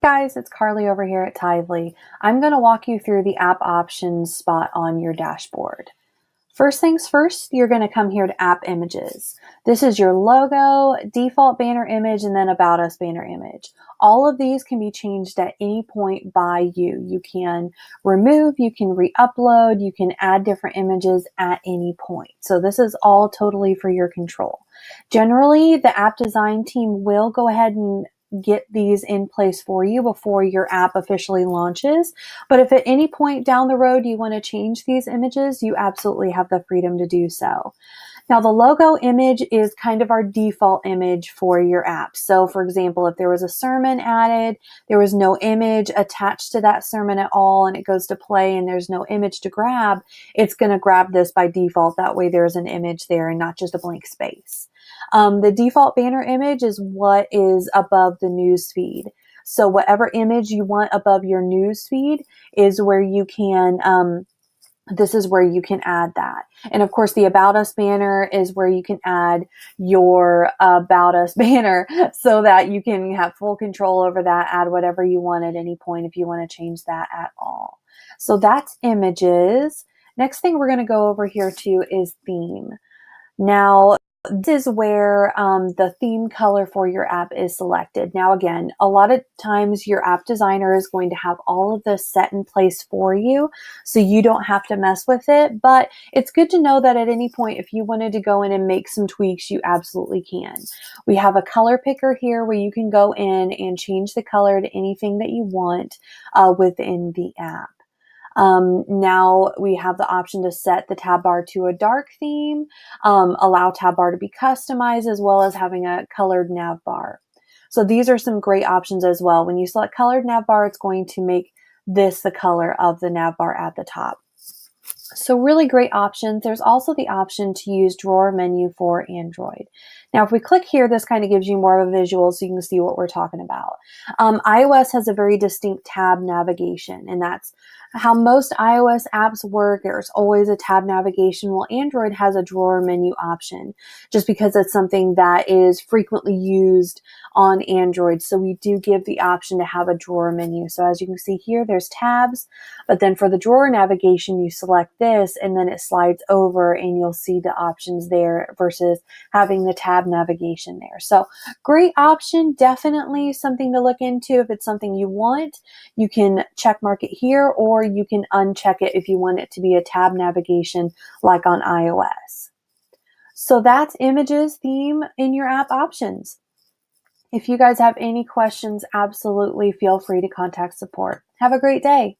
Guys, it's Carly over here at Tithely. I'm going to walk you through the app options spot on your dashboard. First things first, you're going to come here to app images. This is your logo, default banner image, and then about us banner image. All of these can be changed at any point by you. You can remove, you can re-upload, you can add different images at any point. So this is all totally for your control. Generally, the app design team will go ahead and get these in place for you before your app officially launches. But if at any point down the road you want to change these images, you absolutely have the freedom to do so. Now, the logo image is kind of our default image for your app. So for example, if there was a sermon added, there was no image attached to that sermon at all, and it goes to play and there's no image to grab, it's going to grab this by default. That way there's an image there and not just a blank space. The default banner image is what is above the news feed. So whatever image you want above your news feed is where you can, this is where you can add that. And of course, the About Us banner is where you can add your About Us banner so that you can have full control over that, add whatever you want at any point if you want to change that at all. So that's images. Next thing we're going to go over here to is theme. Now, this is where the theme color for your app is selected. Now, again, a lot of times your app designer is going to have all of this set in place for you, so you don't have to mess with it. But it's good to know that at any point, if you wanted to go in and make some tweaks, you absolutely can. We have a color picker here where you can go in and change the color to anything that you want within the app. Now we have the option to set the tab bar to a dark theme, allow tab bar to be customized, as well as having a colored nav bar. So these are some great options as well. When you select colored nav bar, it's going to make this the color of the nav bar at the top. So really great options. There's also the option to use drawer menu for Android. Now, if we click here, this kind of gives you more of a visual so you can see what we're talking about. iOS has a very distinct tab navigation, and that's how most iOS apps work. There's always a tab navigation. Well, Android has a drawer menu option just because it's something that is frequently used on Android. So we do give the option to have a drawer menu. So as you can see here, there's tabs, but then for the drawer navigation, you select this and then it slides over and you'll see the options there versus having the tab navigation there. So great option, definitely something to look into. If it's something you want, you can check mark it here, or you can uncheck it if you want it to be a tab navigation like on iOS. So that's images, theme in your app options. If you guys have any questions, absolutely feel free to contact support. Have a great day.